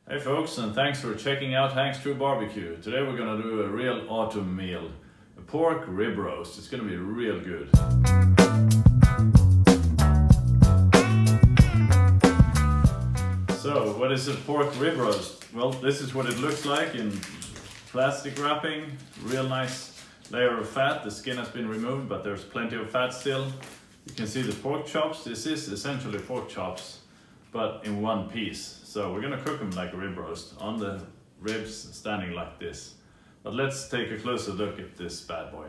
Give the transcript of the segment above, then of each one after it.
Hey folks, and thanks for checking out Hank's True Barbecue. Today we're gonna do a real autumn meal, a pork rib roast. It's gonna be real good. So, what is a pork rib roast? Well, this is what it looks like in plastic wrapping. Real nice layer of fat. The skin has been removed, but there's plenty of fat still. You can see the pork chops. This is essentially pork chops, but in one piece. So we're gonna cook them like a rib roast, on the ribs standing like this. But let's take a closer look at this bad boy.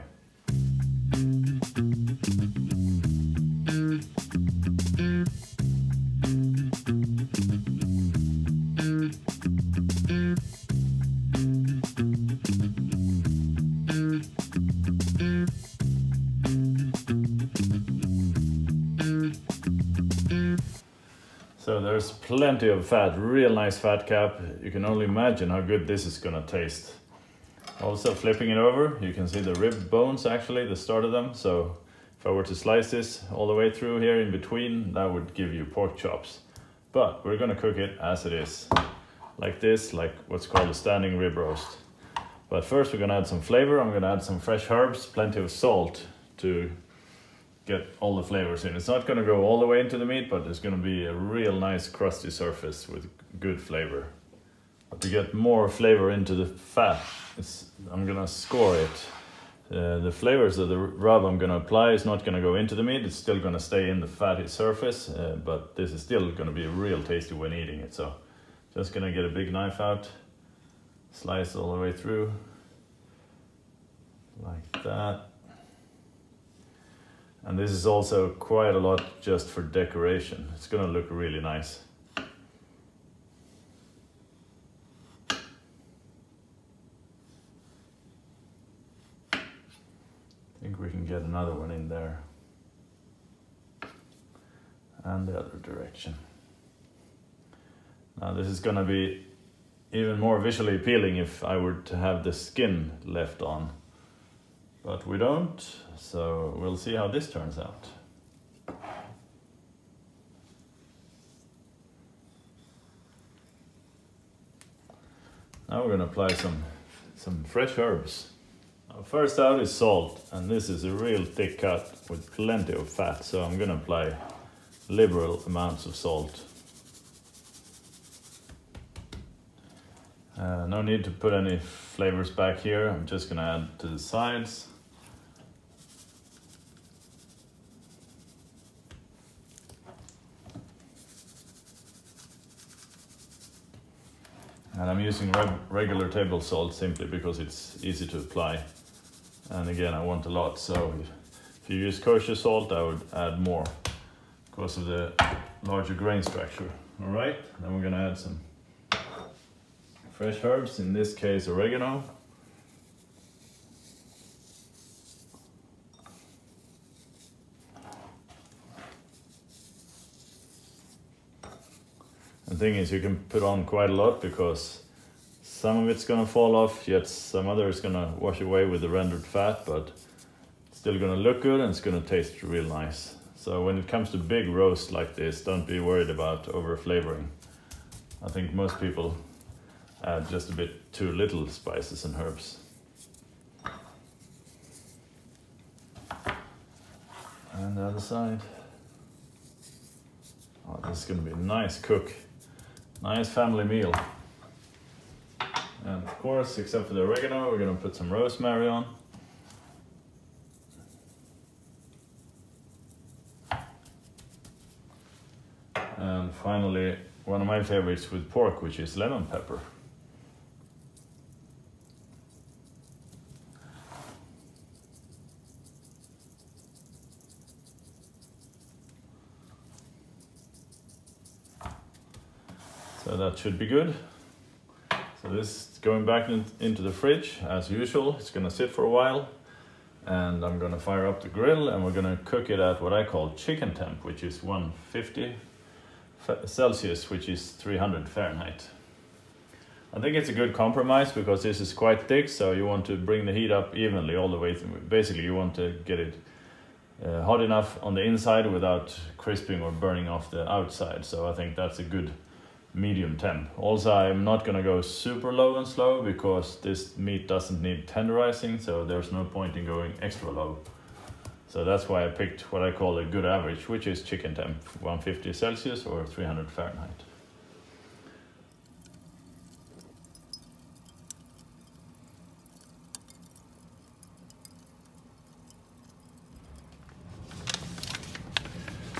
So there's plenty of fat, real nice fat cap. You can only imagine how good this is gonna taste. Also flipping it over, you can see the rib bones actually, the start of them. So if I were to slice this all the way through here in between, that would give you pork chops. But we're gonna cook it as it is, like this, like what's called a standing rib roast. But first we're gonna add some flavor. I'm gonna add some fresh herbs, plenty of salt to get all the flavors in. It's not going to go all the way into the meat, but it's going to be a real nice crusty surface with good flavor. But to get more flavor into the fat, I'm going to score it. The flavors of the rub I'm going to apply is not going to go into the meat. It's still going to stay in the fatty surface, but this is still going to be real tasty when eating it. So just going to get a big knife out, slice all the way through, like that. And this is also quite a lot just for decoration. It's gonna look really nice. I think we can get another one in there. And the other direction. Now this is gonna be even more visually appealing if I were to have the skin left on. But we don't, so we'll see how this turns out. Now we're gonna apply some fresh herbs. Now first out is salt, and this is a real thick cut with plenty of fat, so I'm gonna apply liberal amounts of salt. No need to put any flavors back here. I'm just gonna add to the sides. And I'm using regular table salt simply because it's easy to apply. And again, I want a lot, so if you use kosher salt, I would add more because of the larger grain structure. All right, then we're gonna add some fresh herbs, in this case oregano. The thing is, you can put on quite a lot because some of it's gonna fall off, yet some other is gonna wash away with the rendered fat, but it's still gonna look good and it's gonna taste real nice. So when it comes to big roast like this, don't be worried about over flavoring. I think most people add just a bit too little spices and herbs. And the other side. Oh, this is gonna be a nice cook. Nice family meal. And of course, except for the oregano, we're gonna put some rosemary on. And finally, one of my favorites with pork, which is lemon pepper. So that should be good. So this is going back into the fridge as usual. It's gonna sit for a while, and I'm gonna fire up the grill and we're gonna cook it at what I call chicken temp, which is 150 Celsius, which is 300 Fahrenheit. I think it's a good compromise because this is quite thick, so you want to bring the heat up evenly all the way through. Basically, you want to get it hot enough on the inside without crisping or burning off the outside. So I think that's a good medium temp. Also, I'm not gonna go super low and slow because this meat doesn't need tenderizing, so there's no point in going extra low. So that's why I picked what I call a good average, which is chicken temp, 150 Celsius or 300 Fahrenheit.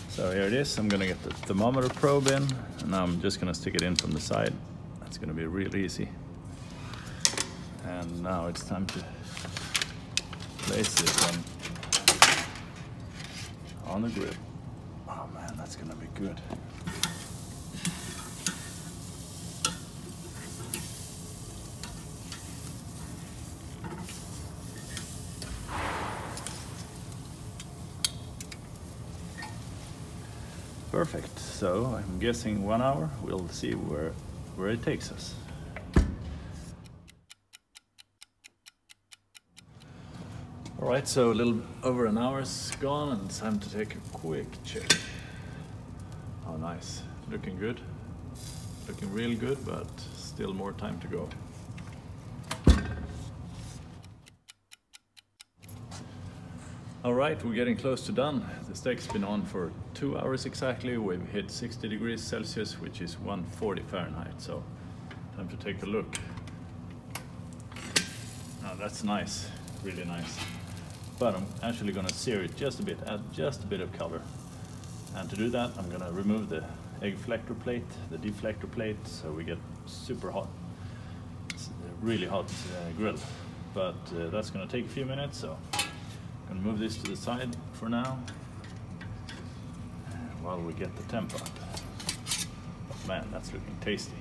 So here it is. I'm gonna get the thermometer probe in, and now I'm just gonna stick it in from the side. That's gonna be real easy. And now it's time to place this on the grill. Oh man, that's gonna be good. Perfect. So I'm guessing 1 hour. We'll see where it takes us. All right, so a little over an hour's gone, and it's time to take a quick check. Oh, nice. Looking good. Looking real good, but still more time to go. All right, we're getting close to done. The steak's been on for 2 hours exactly. We've hit 60 degrees Celsius, which is 140 Fahrenheit. So time to take a look. Oh, that's nice, really nice. But I'm actually gonna sear it just a bit, add just a bit of color. And to do that, I'm gonna remove the egg deflector plate, the deflector plate, so we get super hot, really hot grill. But that's gonna take a few minutes, so I'm gonna move this to the side for now while we get the temp up. But man, that's looking tasty.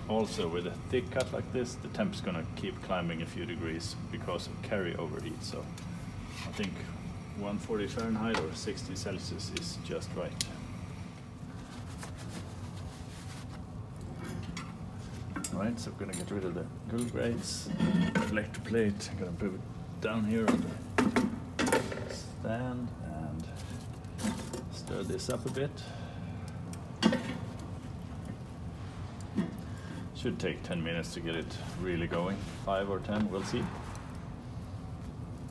Also, with a thick cut like this, the temp's gonna keep climbing a few degrees because of carryover heat. So I think 140 Fahrenheit or 60 Celsius is just right. Alright, so I'm gonna get rid of the grill grates, deflector plate. I'm gonna put it down here on the stand and stir this up a bit. Should take 10 minutes to get it really going, 5 or 10, we'll see.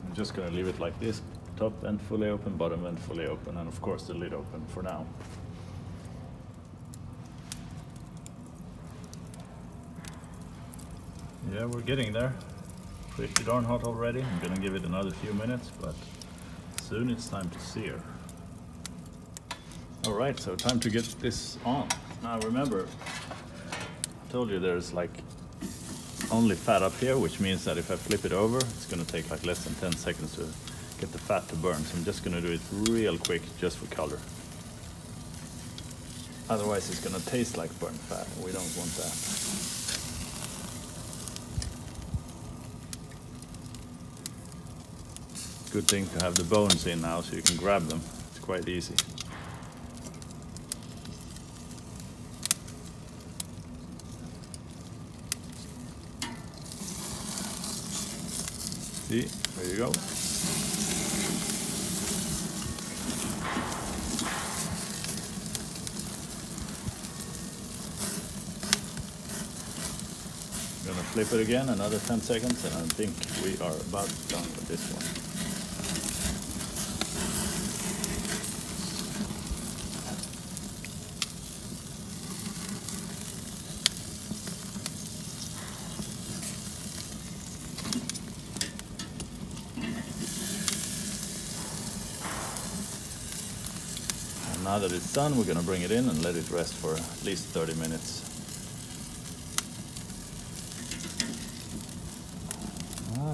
I'm just gonna leave it like this, top end fully open, bottom end fully open, and of course the lid open for now. Yeah, we're getting there. Pretty darn hot already. I'm gonna give it another few minutes, but soon it's time to sear. All right, so time to get this on. Now remember, I told you there's like only fat up here, which means that if I flip it over, it's gonna take like less than 10 seconds to get the fat to burn. So I'm just gonna do it real quick, just for color. Otherwise it's gonna taste like burnt fat, and we don't want that. Good thing to have the bones in now so you can grab them. It's quite easy. See, there you go. I'm gonna flip it again, another 10 seconds, and I think we are about done with this one. Now that it's done, we're gonna bring it in and let it rest for at least 30 minutes.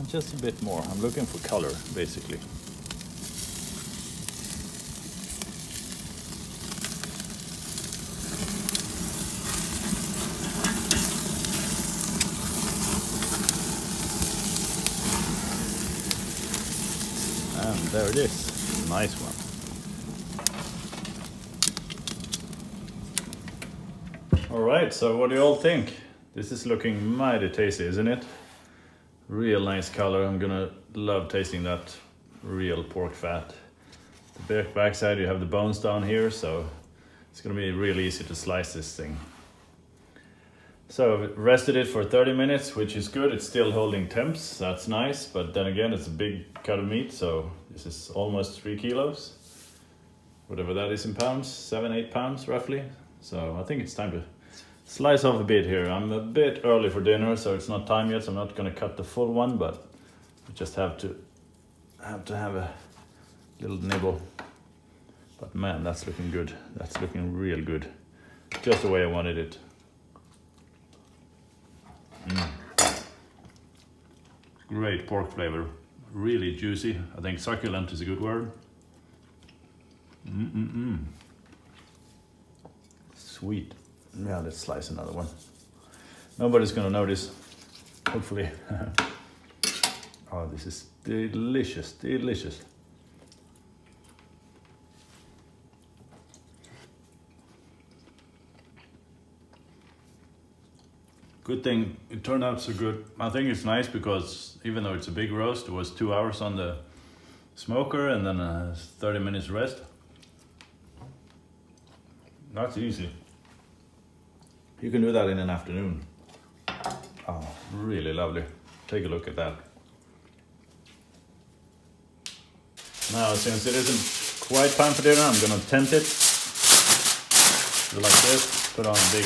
Just a bit more. I'm looking for color, basically. And there it is. Nice one. Alright, so what do you all think? This is looking mighty tasty, isn't it? Real nice color. I'm gonna love tasting that real pork fat. The backside you have the bones down here, so It's gonna be really easy to slice this thing. So I've rested it for 30 minutes, which is good. It's still holding temps, that's nice. But then again, it's a big cut of meat, so this is almost 3 kilos. Whatever that is in pounds, 7-8 pounds roughly. So I think it's time to slice off a bit here. I'm a bit early for dinner, so it's not time yet, so I'm not gonna cut the full one, but I just have to have a little nibble. But man, that's looking good. That's looking real good. Just the way I wanted it. Great pork flavor. Really juicy. I think succulent is a good word. Sweet. Yeah, let's slice another one. Nobody's gonna notice, hopefully. Oh, this is delicious, delicious. Good thing it turned out so good. I think it's nice because even though it's a big roast, it was 2 hours on the smoker and then a 30 minutes rest. That's easy. You can do that in an afternoon. Oh, really lovely. Take a look at that. Now, since it isn't quite time for dinner, I'm gonna tent it. Do like this, put on a big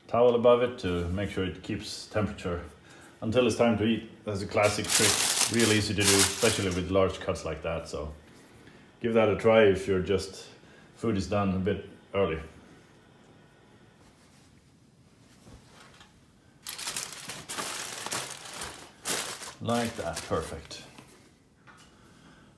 towel above it to make sure it keeps temperature until it's time to eat. That's a classic trick, real easy to do, especially with large cuts like that. So give that a try if your food is done a bit early. Like that, perfect.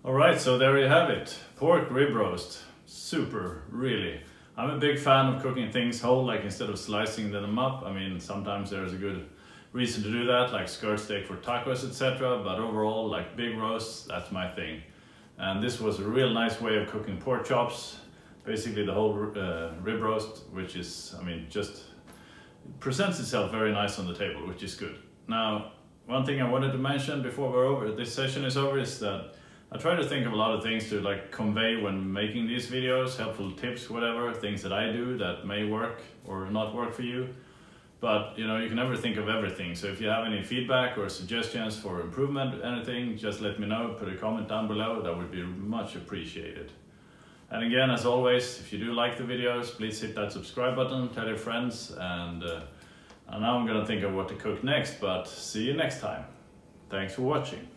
All right, so there you have it. Pork rib roast, super, really. I'm a big fan of cooking things whole, like instead of slicing them up. I mean, sometimes there's a good reason to do that, like skirt steak for tacos, etc. But overall, like big roasts, that's my thing. And this was a real nice way of cooking pork chops. Basically the whole rib roast, which is, I mean, just presents itself very nice on the table, which is good. Now, one thing I wanted to mention before this session is over is that I try to think of a lot of things to like convey when making these videos, helpful tips, whatever, things that I do that may work or not work for you. But you know, you can never think of everything. So if you have any feedback or suggestions for improvement, anything, just let me know, put a comment down below, that would be much appreciated. And again, as always, if you do like the videos, please hit that subscribe button, tell your friends, and now I'm gonna think of what to cook next, but see you next time. Thanks for watching.